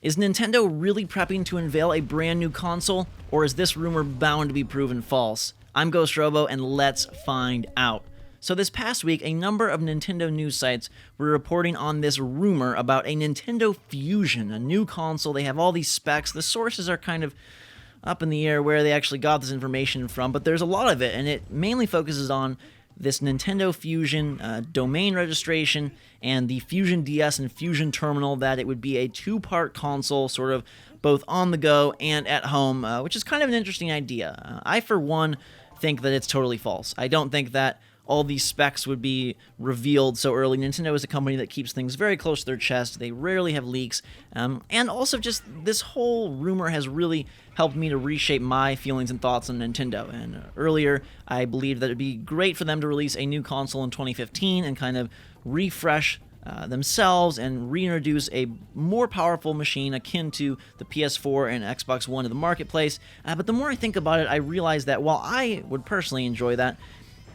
Is Nintendo really prepping to unveil a brand new console, or is this rumor bound to be proven false? I'm GhostRobo, and let's find out. So this past week, a number of Nintendo news sites were reporting on this rumor about a Nintendo Fusion, a new console. They have all these specs. The sources are kind of up in the air where they actually got this information from, but there's a lot of it, and it mainly focuses on this Nintendo Fusion domain registration and the Fusion DS and Fusion Terminal, that it would be a two-part console, sort of both on the go and at home, which is kind of an interesting idea. I, for one, think that it's totally false. I don't think that all these specs would be revealed so early. Nintendo is a company that keeps things very close to their chest. They rarely have leaks. And also just this whole rumor has really helped me to reshape my feelings and thoughts on Nintendo. And earlier, I believed that it'd be great for them to release a new console in 2015 and kind of refresh themselves and reintroduce a more powerful machine akin to the PS4 and Xbox One to the marketplace. But the more I think about it, I realize that while I would personally enjoy that,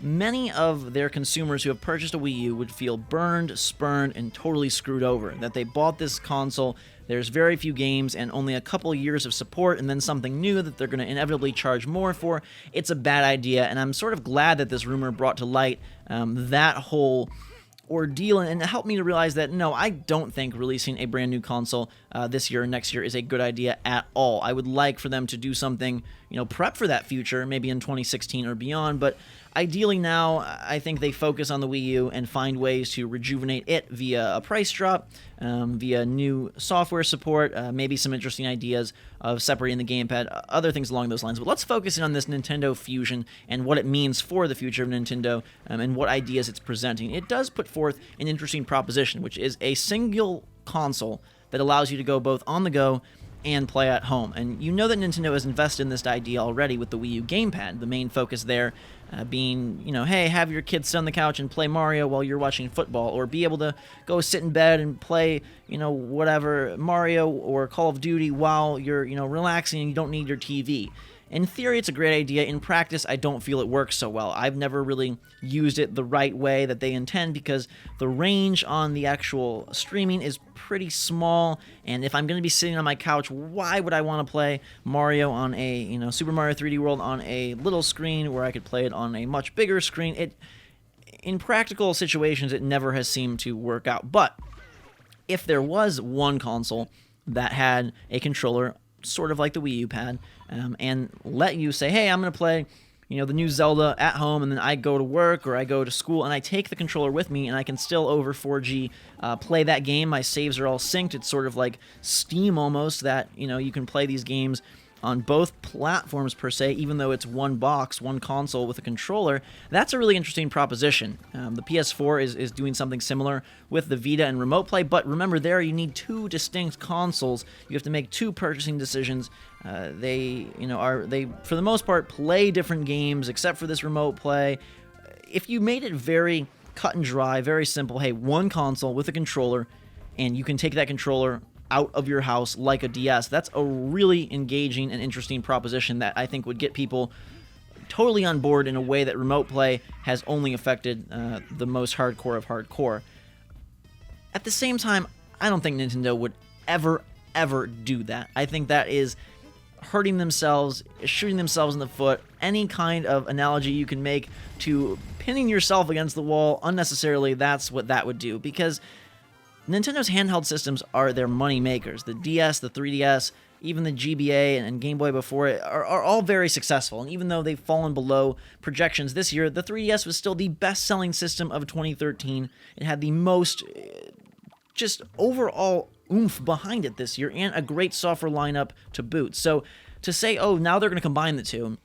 many of their consumers who have purchased a Wii U would feel burned, spurned, and totally screwed over. That they bought this console, there's very few games, and only a couple years of support, and then something new that they're going to inevitably charge more for. It's a bad idea, and I'm sort of glad that this rumor brought to light that whole ordeal, and it helped me to realize that no, I don't think releasing a brand new console this year or next year is a good idea at all. I would like for them to do something, prep for that future, maybe in 2016 or beyond, but ideally now, I think they focus on the Wii U and find ways to rejuvenate it via a price drop, via new software support, maybe some interesting ideas of separating the gamepad, other things along those lines. But let's focus in on this Nintendo Fusion and what it means for the future of Nintendo and what ideas it's presenting. It does put forth an interesting proposition, which is a single console that allows you to go both on the go and play at home. And you know that Nintendo has invested in this idea already with the Wii U gamepad, the main focus there being, hey, have your kids sit on the couch and play Mario while you're watching football, or be able to go sit in bed and play, whatever, Mario or Call of Duty while you're, relaxing and you don't need your TV. In theory, it's a great idea. In practice, I don't feel it works so well. I've never really used it the right way that they intend because the range on the actual streaming is pretty small, and if I'm going to be sitting on my couch, why would I want to play Mario on a, Super Mario 3D World on a little screen where I could play it on a much bigger screen? In practical situations, it never has seemed to work out. But if there was one console that had a controller sort of like the Wii U pad, and let you say, hey, I'm going to play, the new Zelda at home, and then I go to work or I go to school, and I take the controller with me, and I can still over 4G play that game. My saves are all synced. It's sort of like Steam almost, that, you can play these games on both platforms per se, even though it's one box, one console with a controller. That's a really interesting proposition. The PS4 is doing something similar with the Vita and Remote Play, but remember there you need two distinct consoles. You have to make two purchasing decisions. They for the most part play different games except for this Remote Play. If you made it very cut and dry, very simple, hey, one console with a controller, and you can take that controller out of your house like a DS, that's a really engaging and interesting proposition that I think would get people totally on board in a way that Remote Play has only affected the most hardcore of hardcore. At the same time, I don't think Nintendo would ever do that. I think that is hurting themselves, shooting themselves in the foot. Any kind of analogy you can make to pinning yourself against the wall unnecessarily, that's what that would do, because Nintendo's handheld systems are their money makers. The DS, the 3DS, even the GBA and Game Boy before it are all very successful. And even though they've fallen below projections this year, the 3DS was still the best-selling system of 2013. It had the most just overall oomph behind it this year, and a great software lineup to boot. So to say, oh, now they're going to combine the two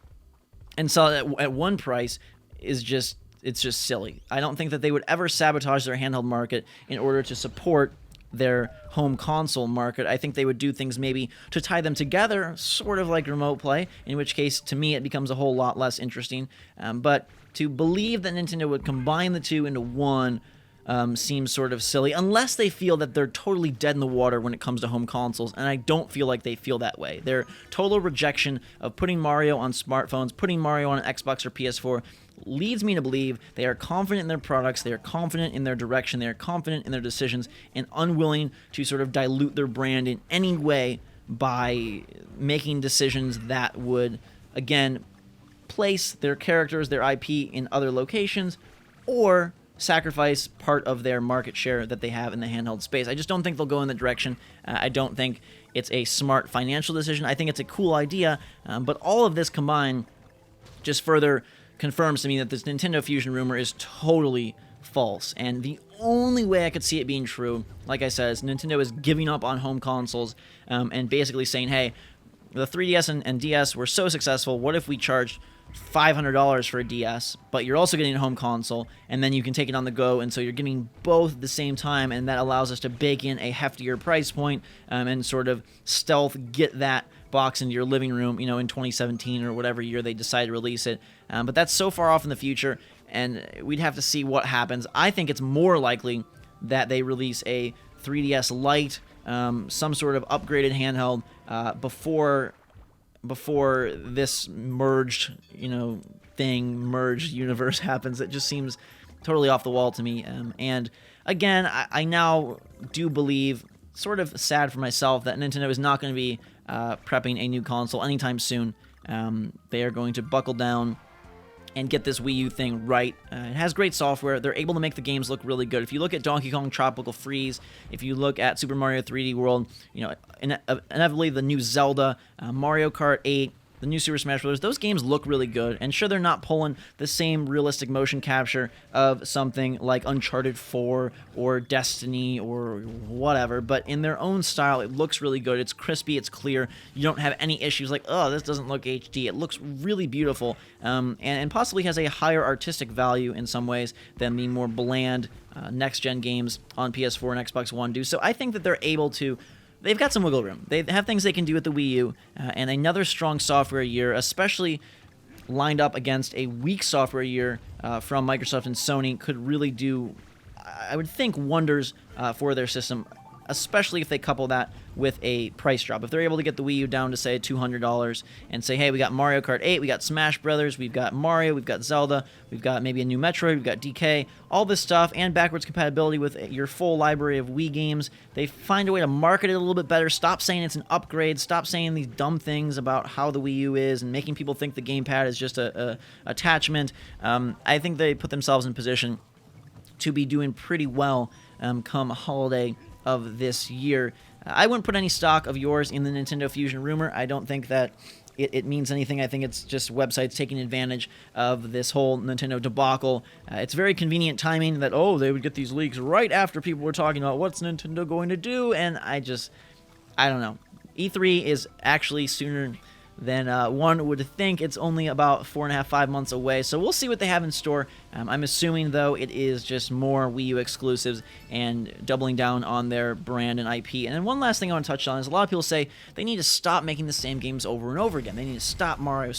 and sell it at one price is just... it's just silly. I don't think that they would ever sabotage their handheld market in order to support their home console market. I think they would do things maybe to tie them together, sort of like Remote Play, in which case, to me, it becomes a whole lot less interesting. But to believe that Nintendo would combine the two into one seems sort of silly, unless they feel that they're totally dead in the water when it comes to home consoles, and I don't feel like they feel that way. Their total rejection of putting Mario on smartphones, putting Mario on an Xbox or PS4, leads me to believe they are confident in their products, they are confident in their direction, they are confident in their decisions, and unwilling to sort of dilute their brand in any way by making decisions that would, again, place their characters, their IP in other locations, or sacrifice part of their market share that they have in the handheld space. I just don't think they'll go in that direction. I don't think it's a smart financial decision. I think it's a cool idea, but all of this combined just further confirms to me that this Nintendo Fusion rumor is totally false. And the only way I could see it being true, like I said, is Nintendo is giving up on home consoles and basically saying, hey, the 3DS and DS were so successful, what if we charged $500 for a DS, but you're also getting a home console, and then you can take it on the go, and so you're getting both at the same time, and that allows us to bake in a heftier price point and sort of stealth get that box into your living room, in 2017 or whatever year they decide to release it. But that's so far off in the future, and we'd have to see what happens. I think it's more likely that they release a 3DS Lite, some sort of upgraded handheld before this merged universe happens. It just seems totally off the wall to me. And again, I now do believe, sort of sad for myself, that Nintendo is not going to be prepping a new console anytime soon. They are going to buckle down and get this Wii U thing right. It has great software. They're able to make the games look really good. If you look at Donkey Kong Tropical Freeze, if you look at Super Mario 3D World, inevitably the new Zelda, Mario Kart 8, the new Super Smash Bros., those games look really good. And sure, they're not pulling the same realistic motion capture of something like Uncharted 4 or Destiny or whatever, but in their own style, it looks really good. It's crispy, it's clear. You don't have any issues like, oh, this doesn't look HD. It looks really beautiful, and possibly has a higher artistic value in some ways than the more bland next-gen games on PS4 and Xbox One do. So I think that they're able to. They've got some wiggle room. They have things they can do with the Wii U, and another strong software year, especially lined up against a weak software year from Microsoft and Sony, could really do, I would think, wonders for their system, especially if they couple that with a price drop. If they're able to get the Wii U down to, say, $200 and say, hey, we got Mario Kart 8, we got Smash Brothers, we've got Mario, we've got Zelda, we've got maybe a new Metroid, we've got DK, all this stuff, and backwards compatibility with your full library of Wii games. They find a way to market it a little bit better, stop saying it's an upgrade, stop saying these dumb things about how the Wii U is and making people think the gamepad is just a attachment. I think they put themselves in position to be doing pretty well come holiday of this year. I wouldn't put any stock of yours in the Nintendo Fusion rumor. I don't think that it means anything. I think it's just websites taking advantage of this whole Nintendo debacle. It's very convenient timing that, they would get these leaks right after people were talking about what's Nintendo going to do, and I don't know. E3 is actually sooner than one would think. It's only about 4.5, 5 months away, so we'll see what they have in store. I'm assuming, though, it is just more Wii U exclusives and doubling down on their brand and IP. And then one last thing I want to touch on is a lot of people say they need to stop making the same games over and over again. They need to stop Mario,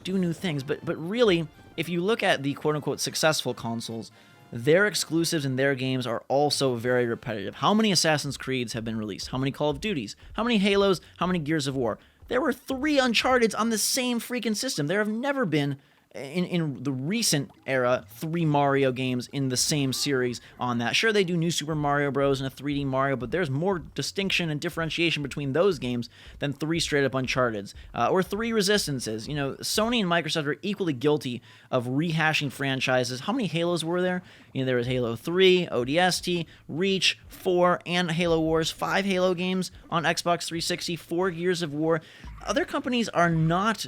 do new things. But really, if you look at the quote-unquote successful consoles, their exclusives and their games are also very repetitive. How many Assassin's Creeds have been released? How many Call of Duties? How many Halos? How many Gears of War? There were 3 Uncharteds on the same freaking system. There have never been, in the recent era, 3 Mario games in the same series on that. Sure, they do New Super Mario Bros. And a 3D Mario, but there's more distinction and differentiation between those games than 3 straight-up Uncharteds, or 3 Resistances. Sony and Microsoft are equally guilty of rehashing franchises. How many Halos were there? There was Halo 3, ODST, Reach, 4, and Halo Wars. 5 Halo games on Xbox 360, 4 Gears of War. Other companies are not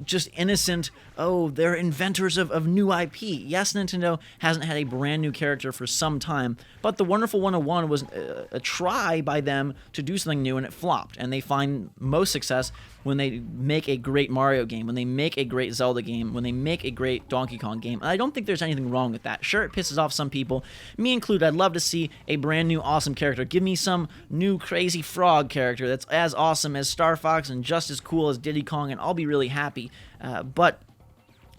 just innocent, they're inventors of new IP. Yes, Nintendo hasn't had a brand new character for some time, but the Wonderful 101 was a try by them to do something new, and it flopped. And they find most success when they make a great Mario game, when they make a great Zelda game, when they make a great Donkey Kong game. And I don't think there's anything wrong with that. Sure, it pisses off some people, me included. I'd love to see a brand new awesome character. Give me some new crazy frog character that's as awesome as Star Fox and just as cool as Diddy Kong, and I'll be really happy. But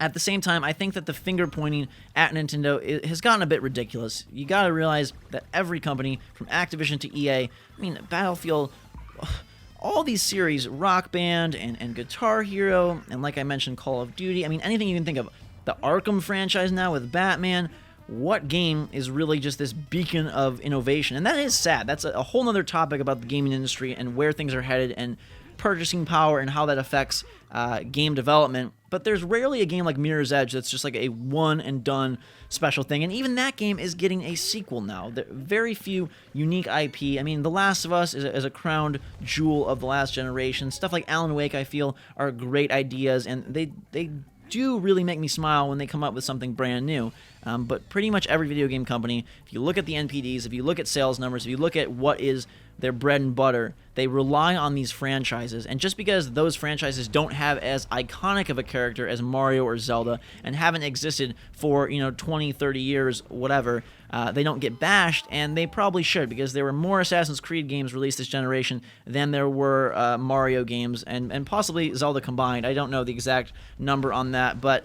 at the same time, I think that the finger pointing at Nintendo has gotten a bit ridiculous. You gotta realize that every company, from Activision to EA, Battlefield, all these series, Rock Band and Guitar Hero, and like I mentioned, Call of Duty, anything you can think of, the Arkham franchise now with Batman. What game is really just this beacon of innovation? And that is sad. That's a whole nother topic about the gaming industry and where things are headed and purchasing power and how that affects game development. But there's rarely a game like Mirror's Edge that's just like a one and done special thing. And even that game is getting a sequel now. There are very few unique IP. I mean, The Last of Us is a crowned jewel of the last generation. Stuff like Alan Wake, I feel, are great ideas, and they do really make me smile when they come up with something brand new. But pretty much every video game company, if you look at the NPDs, if you look at sales numbers, if you look at what is their bread and butter, they rely on these franchises. And just because those franchises don't have as iconic of a character as Mario or Zelda and haven't existed for 20, 30 years, whatever, they don't get bashed, and they probably should, because there were more Assassin's Creed games released this generation than there were Mario games and possibly Zelda combined. I don't know the exact number on that, but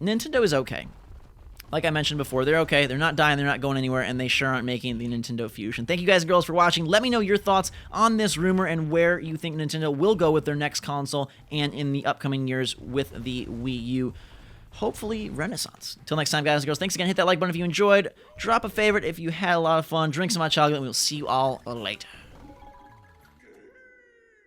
Nintendo is okay. Like I mentioned before, they're okay. They're not dying. They're not going anywhere, and they sure aren't making the Nintendo Fusion. Thank you guys and girls for watching. Let me know your thoughts on this rumor and where you think Nintendo will go with their next console and in the upcoming years with the Wii U. Hopefully, Renaissance. Till next time, guys and girls, thanks again. Hit that like button if you enjoyed. Drop a favorite if you had a lot of fun. Drink some hot chocolate, and we'll see you all later.